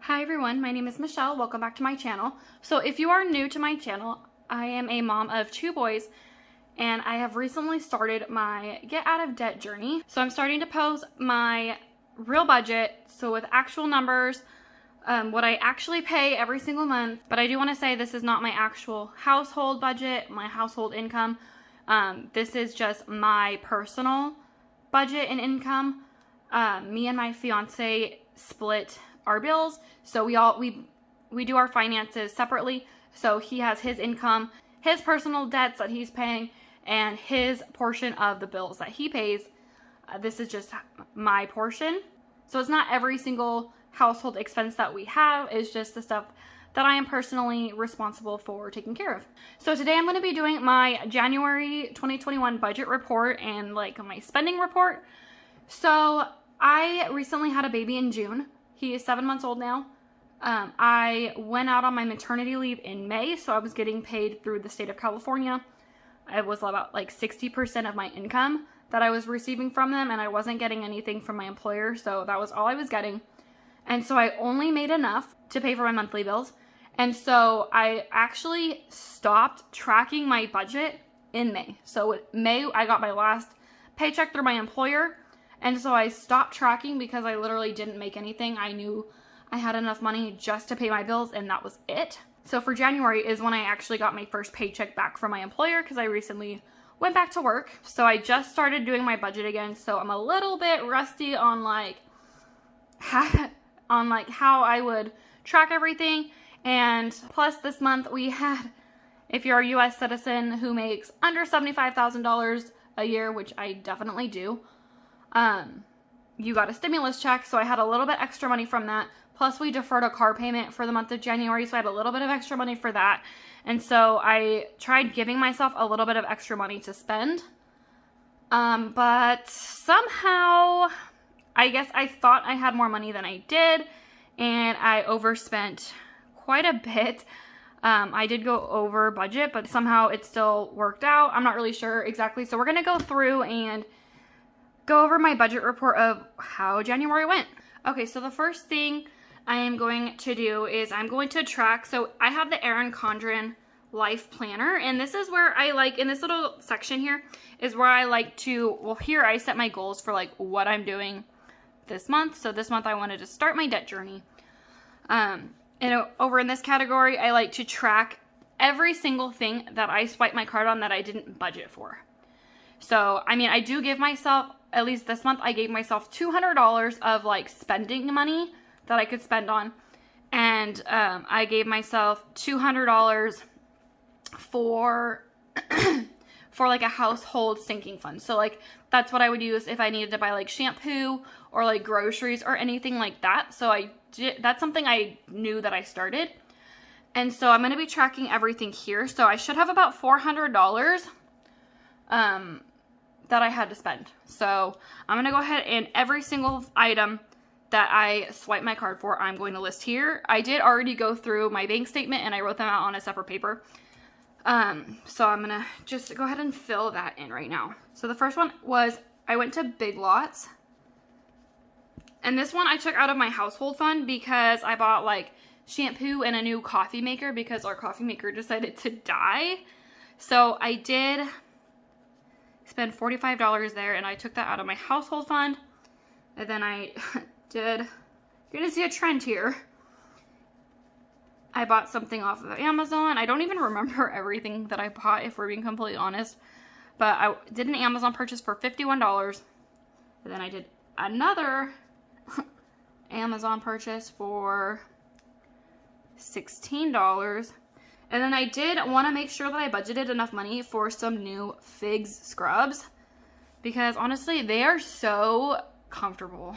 Hi everyone, my name is Michelle. Welcome back to my channel. So if you are new to my channel, I am a mom of 2 boys and I have recently started my get out of debt journey. So I'm starting to post my real budget, so with actual numbers, what I actually pay every single month. But I do want to say this is not my actual household budget, my household income. This is just my personal budget and income. Me and my fiance split our bills, so we do our finances separately. So he has his income, his personal debts that he's paying, and his portion of the bills that he pays. This is just my portion. So it's not every single household expense that we have, it's just the stuff that I am personally responsible for taking care of. So today I'm going to be doing my January 2021 budget report and like my spending report. So I recently had a baby in June. He is 7 months old now. I went out on my maternity leave in May, so I was getting paid through the state of California. It was about like 60% of my income that I was receiving from them, and I wasn't getting anything from my employer, so that was all I was getting. And so I only made enough to pay for my monthly bills. And so I actually stopped tracking my budget in May. So in May, I got my last paycheck through my employer. And so I stopped tracking because I literally didn't make anything. I knew I had enough money just to pay my bills, and that was it. So for January is when I actually got my first paycheck back from my employer because I recently went back to work. So I just started doing my budget again. So I'm a little bit rusty on how I would track everything. And plus this month we had, if you're a US citizen who makes under $75,000 a year, which I definitely do, you got a stimulus check, so I had a little bit extra money from that. Plus we deferred a car payment for the month of January, so I had a little bit of extra money for that. And so I tried giving myself a little bit of extra money to spend. But somehow, I guess I thought I had more money than I did, and I overspent quite a bit. I did go over budget, but somehow it still worked out. I'm not really sure exactly. So we're going to go through and go over my budget report of how January went. Okay, so the first thing I am going to do is I'm going to track. So I have the Erin Condren Life Planner, and this is where I in this little section here is where I like to, well, here I set my goals for what I'm doing this month. So this month I wanted to start my debt journey. And over in this category, I like to track every single thing that I swipe my card on that I didn't budget for. So, I mean, I do give myself, at least this month, I gave myself $200 of spending money that I could spend on. And I gave myself $200 for a household sinking fund. So that's what I would use if I needed to buy shampoo or groceries or anything like that. So that's something I knew that I started. And so I'm going to be tracking everything here. So I should have about $400 that I had to spend. So I'm going to go ahead and every single item that I swipe my card for, I'm going to list here. I did already go through my bank statement and I wrote them out on a separate paper. So I'm going to just go ahead and fill that in right now. So the first one was I went to Big Lots. And this one I took out of my household fund because I bought shampoo and a new coffee maker because our coffee maker decided to die. So I did spend $45 there, and I took that out of my household fund. And then I did, you're gonna see a trend here. I bought something off of Amazon. I don't even remember everything that I bought, if we're being completely honest. But I did an Amazon purchase for $51. And then I did another Amazon purchase for $16. And then I did want to make sure that I budgeted enough money for some new Figs scrubs. Because honestly, they are so comfortable.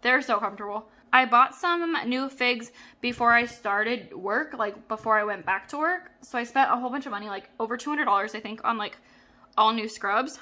They're so comfortable. I bought some new Figs before I started work, before I went back to work. So I spent a whole bunch of money, over $200 I think, on all new scrubs.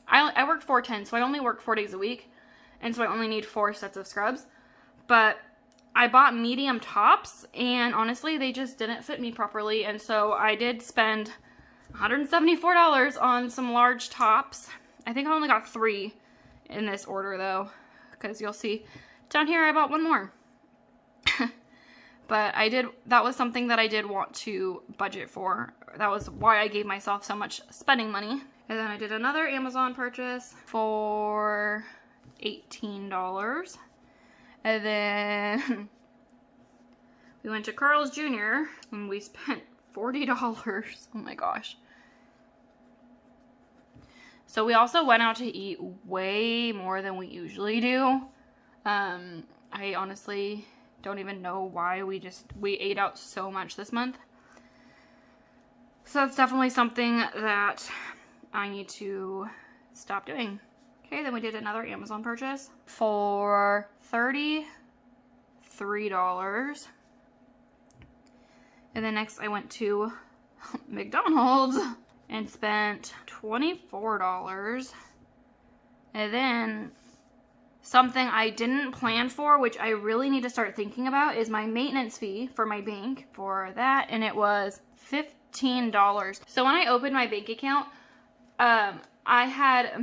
I work 4/10, so I only work 4 days a week. And so I only need 4 sets of scrubs. But I bought medium tops, and honestly, they just didn't fit me properly. And so I did spend $174 on some large tops. I think I only got 3 in this order though, because you'll see down here I bought one more. But that was something that I did want to budget for. That was why I gave myself so much spending money. And then I did another Amazon purchase for $18. And then we went to Carl's Jr. and we spent $40. Oh my gosh. So we also went out to eat way more than we usually do. I honestly don't even know why we ate out so much this month. So that's definitely something that I need to stop doing. Okay, then we did another Amazon purchase for $33. And then next I went to McDonald's and spent $24. And then something I didn't plan for, which I really need to start thinking about, is my maintenance fee for my bank for that. And it was $15. So when I opened my bank account, I had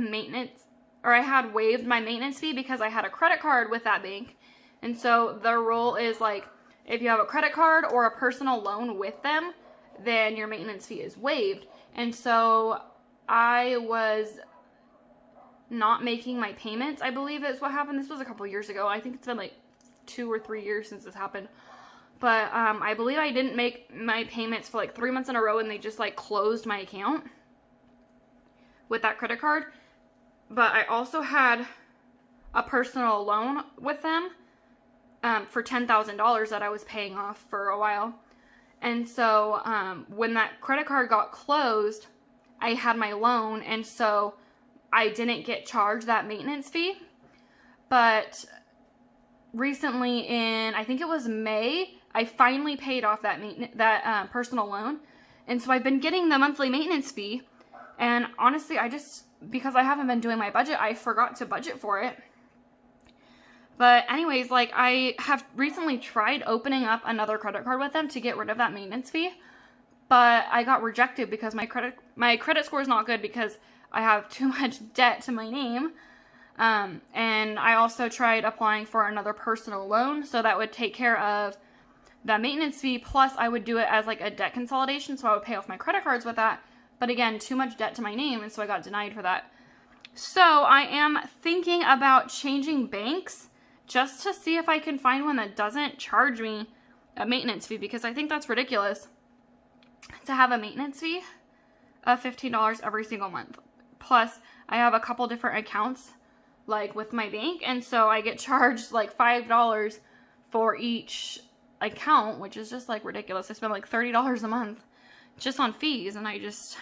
waived my maintenance fee because I had a credit card with that bank. And so the rule is like, if you have a credit card or a personal loan with them, then your maintenance fee is waived. And so I was not making my payments, I believe is what happened. This was a couple years ago. I think it's been like 2 or 3 years since this happened. But I believe I didn't make my payments for like 3 months in a row, and they just like closed my account with that credit card. But I also had a personal loan with them for $10,000 that I was paying off for a while. And so when that credit card got closed, I had my loan, and so I didn't get charged that maintenance fee. But recently in, I think it was May, I finally paid off that personal loan. And so I've been getting the monthly maintenance fee. And honestly, because I haven't been doing my budget, I forgot to budget for it. But anyways, like, I have recently tried opening up another credit card with them to get rid of that maintenance fee. But I got rejected because my credit score is not good because I have too much debt to my name. And I also tried applying for another personal loan, so that would take care of the maintenance fee, plus I would do it as like a debt consolidation, so I would pay off my credit cards with that. But again, too much debt to my name, and so I got denied for that. So I am thinking about changing banks just to see if I can find one that doesn't charge me a maintenance fee, because I think that's ridiculous to have a maintenance fee of $15 every single month. Plus, I have a couple different accounts, like with my bank, and so I get charged like $5 for each account, which is just like ridiculous. I spend like $30 a month just on fees, and I just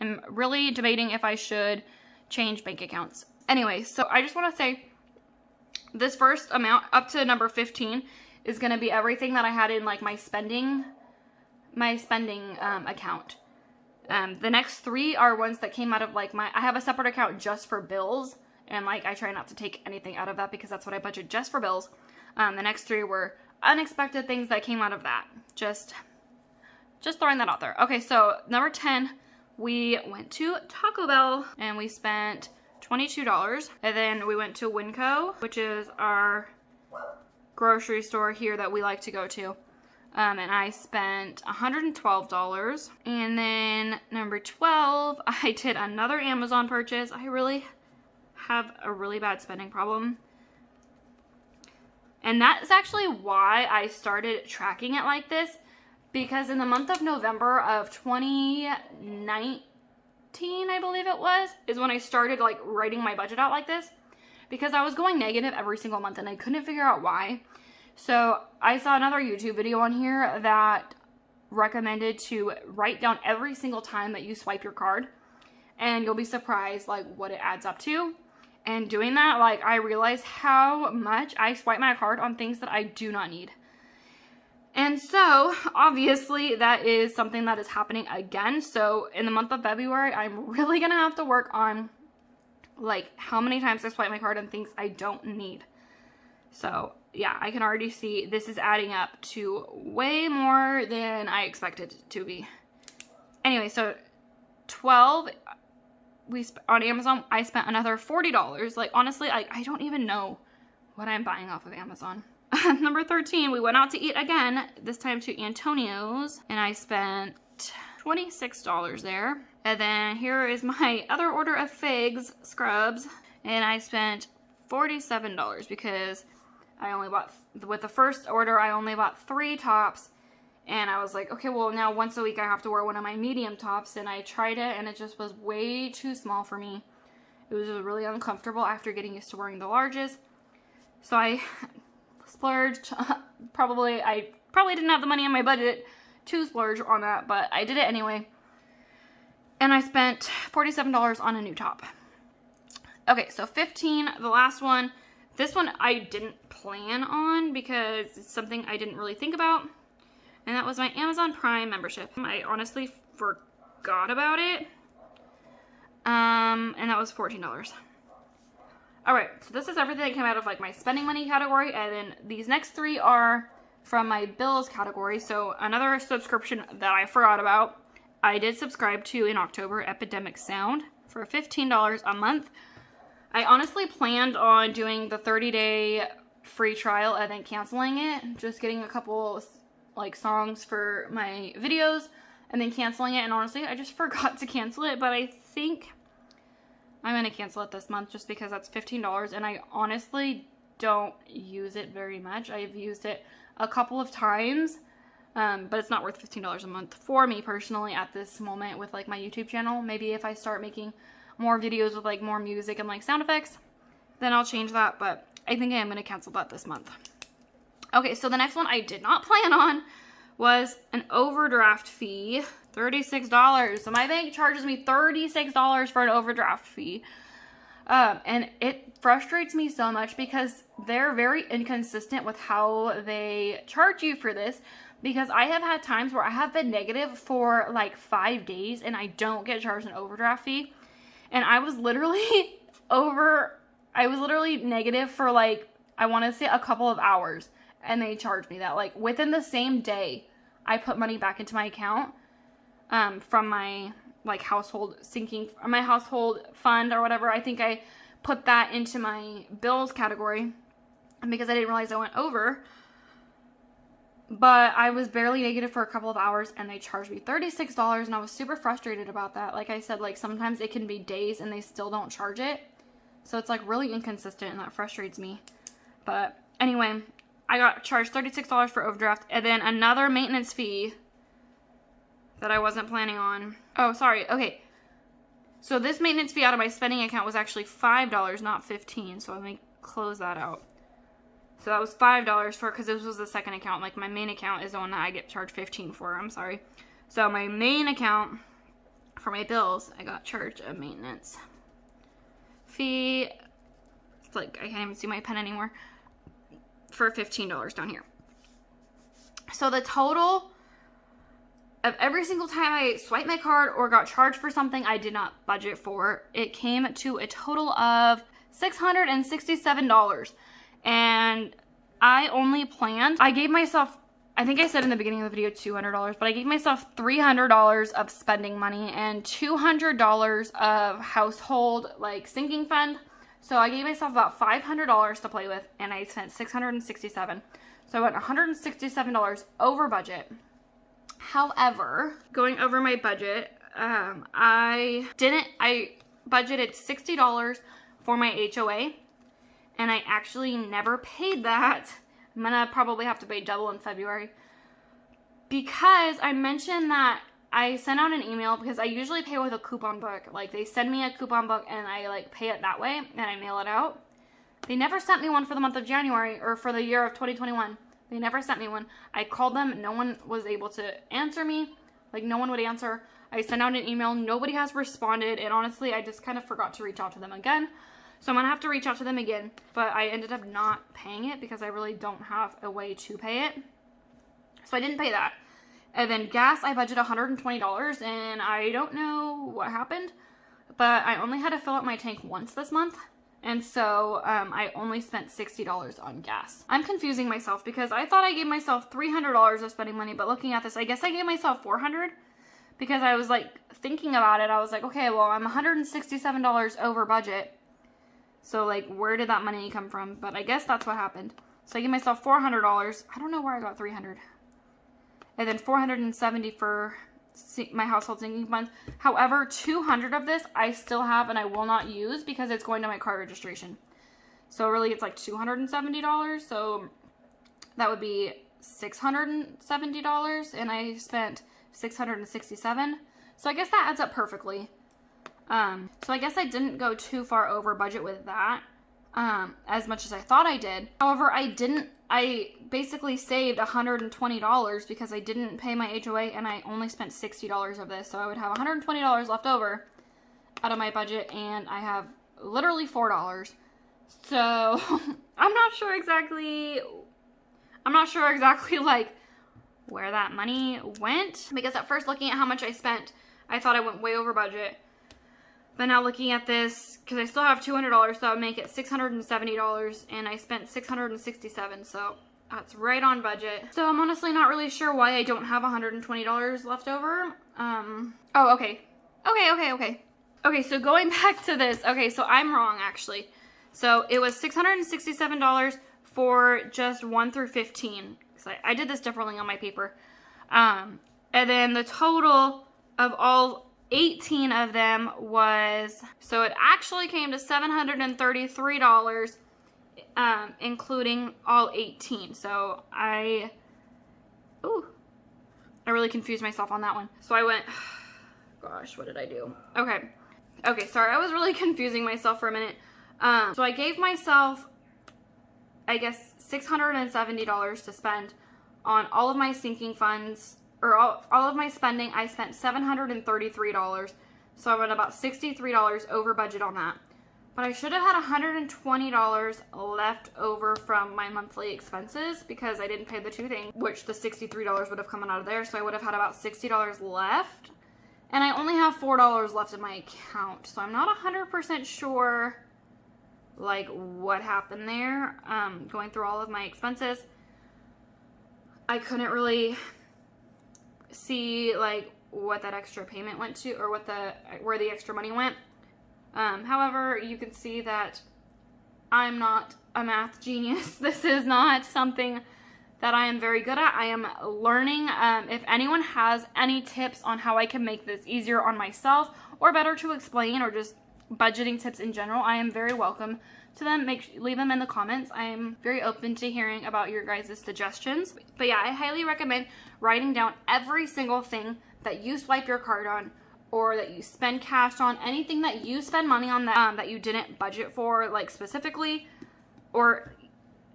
am really debating if I should change bank accounts. Anyway, so I just want to say this first amount up to number 15 is going to be everything that I had in like my spending account. The next 3 are ones that came out of like I have a separate account just for bills, and like I try not to take anything out of that because that's what I budget just for bills. The next 3 were unexpected things that came out of that. Just throwing that out there. Okay, so number 10, we went to Taco Bell and we spent $22. And then we went to Winco, which is our grocery store here that we like to go to. And I spent $112. And then number 12, I did another Amazon purchase. I really have a really bad spending problem. And that's actually why I started tracking it like this. Because in the month of November of 2019, I believe it was, is when I started like writing my budget out like this. Because I was going negative every single month and I couldn't figure out why. So I saw another YouTube video on here that recommended to write down every single time that you swipe your card. And you'll be surprised like what it adds up to. And doing that, like, I realized how much I swipe my card on things that I do not need. And so, obviously, that is something that is happening again. So, in the month of February, I'm really going to have to work on, like, how many times I swipe my card on things I don't need. So, yeah, I can already see this is adding up to way more than I expected it to be. Anyway, so 12... on Amazon, I spent another $40. Like, honestly, I don't even know what I'm buying off of Amazon. Number 13, we went out to eat again, this time to Antonio's, and I spent $26 there. And then here is my other order of figs, scrubs, and I spent $47 because I only bought, with the first order, I only bought 3 tops. And I was like, okay, well, now once a week I have to wear one of my medium tops. And I tried it, and it just was way too small for me. It was just really uncomfortable after getting used to wearing the larges. So I splurged. I probably didn't have the money in my budget to splurge on that, but I did it anyway. And I spent $47 on a new top. Okay, so 15, the last one. This one I didn't plan on because it's something I didn't really think about. And that was my Amazon Prime membership. I honestly forgot about it. And that was $14. Alright, so this is everything that came out of like my spending money category. And then these next 3 are from my bills category. So another subscription that I forgot about. I did subscribe to in October, Epidemic Sound, for $15 a month. I honestly planned on doing the 30-day free trial and then canceling it. Just getting a couple like songs for my videos and then canceling it. And honestly, I just forgot to cancel it. But I think I'm going to cancel it this month just because that's $15. And I honestly don't use it very much. I've used it a couple of times. But it's not worth $15 a month for me personally at this moment with like my YouTube channel. Maybe if I start making more videos with like more music and like sound effects, then I'll change that. But I think I am going to cancel that this month. Okay, so the next one I did not plan on was an overdraft fee. $36. So my bank charges me $36 for an overdraft fee. And it frustrates me so much because they're very inconsistent with how they charge you for this. Because I have had times where I have been negative for like 5 days and I don't get charged an overdraft fee. And I was literally negative for like, I want to say a couple of hours. And they charged me that. Like within the same day, I put money back into my account from my like household fund or whatever. I think I put that into my bills category because I didn't realize I went over. But I was barely negative for a couple of hours and they charged me $36 and I was super frustrated about that. Like I said, like sometimes it can be days and they still don't charge it. So it's like really inconsistent and that frustrates me. But anyway, I got charged $36 for overdraft and then another maintenance fee that I wasn't planning on. Oh, sorry. Okay. So this maintenance fee out of my spending account was actually $5, not $15. So let me close that out. So that was $5 for, because this was the second account. Like my main account is the one that I get charged $15 for. I'm sorry. So my main account for my bills, I got charged a maintenance fee. It's like I can't even see my pen anymore. For $15 down here. So the total of every single time I swiped my card or got charged for something I did not budget for, it came to a total of $667. And I only planned, I gave myself, I think I said in the beginning of the video $200, but I gave myself $300 of spending money and $200 of household like sinking fund. So I gave myself about $500 to play with and I spent $667. So I went $167 over budget. However, going over my budget, I budgeted $60 for my HOA. And I actually never paid that. I'm gonna probably have to pay double in February. Because I mentioned that I sent out an email because I usually pay with a coupon book. Like they send me a coupon book and I like pay it that way and I mail it out. They never sent me one for the month of January or for the year of 2021. They never sent me one. I called them. No one was able to answer me. Like no one would answer. I sent out an email. Nobody has responded. And honestly, I just kind of forgot to reach out to them again. So I'm going to have to reach out to them again, but I ended up not paying it because I really don't have a way to pay it. So I didn't pay that. And then gas, I budgeted $120 and I don't know what happened, but I only had to fill up my tank once this month. And so I only spent $60 on gas. I'm confusing myself because I thought I gave myself $300 of spending money, but looking at this, I guess I gave myself $400 because I was like thinking about it. I was like, okay, well, I'm $167 over budget. So, like, where did that money come from? But I guess that's what happened. So I gave myself $400. I don't know where I got $300. And then $470 for my household sinking funds. However, $200 of this I still have and I will not use because it's going to my car registration. So really it's like $270. So that would be $670, and I spent $667. So I guess that adds up perfectly. So I guess I didn't go too far over budget with that, as much as I thought I did. However, I basically saved $120 because I didn't pay my HOA and I only spent $60 of this. So I would have $120 left over out of my budget, and I have literally $4. So I'm not sure exactly like where that money went, because at first looking at how much I spent, I thought I went way over budget. But now looking at this, because I still have $200, so that would make it $670, and I spent $667, so that's right on budget. So I'm honestly not really sure why I don't have $120 left over. Oh, okay. Okay, so going back to this, okay, so I'm wrong actually. So it was $667 for just 1 through 15. So I did this differently on my paper. And then the total of all 18 of them was, so it actually came to $733, including all 18. So I really confused myself on that one. So I went, gosh, what did I do? Okay, sorry, I was really confusing myself for a minute. So I gave myself, I guess, $670 to spend on all of my sinking funds, or all of my spending. I spent $733, so I went about $63 over budget on that. But I should have had $120 left over from my monthly expenses because I didn't pay the two things, which the $63 would have come out of there, so I would have had about $60 left. And I only have $4 left in my account, so I'm not 100% sure like what happened there. Going through all of my expenses, I couldn't really see like what that extra payment went to, or where the extra money went. However, you can see that I'm not a math genius. This is not something that I am very good at. I am learning. If anyone has any tips on how I can make this easier on myself, or better to explain, or just budgeting tips in general, I am very welcome to them. Leave them in the comments. I am very open to hearing about your guys' suggestions. But yeah, I highly recommend writing down every single thing that you swipe your card on, or that you spend cash on, anything that you spend money on that you didn't budget for, like specifically,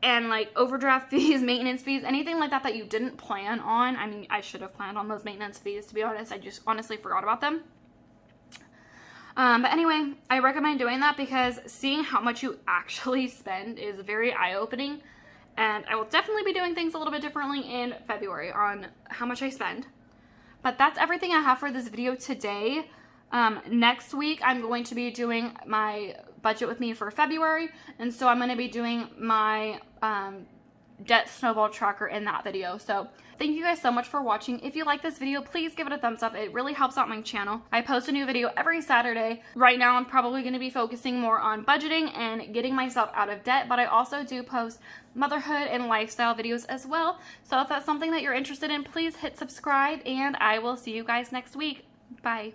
and like overdraft fees, maintenance fees, anything like that that you didn't plan on. I mean, I should have planned on those maintenance fees, to be honest. I just honestly forgot about them. But anyway, I recommend doing that because seeing how much you actually spend is very eye-opening, and I will definitely be doing things a little bit differently in February on how much I spend. But that's everything I have for this video today. Next week, I'm going to be doing my budget with me for February, and so I'm going to be doing my debt snowball tracker in that video. So thank you guys so much for watching. If you like this video, please give it a thumbs up. It really helps out my channel. I post a new video every Saturday. Right now, I'm probably going to be focusing more on budgeting and getting myself out of debt, but I also do post motherhood and lifestyle videos as well. So if that's something that you're interested in, please hit subscribe, and I will see you guys next week. Bye.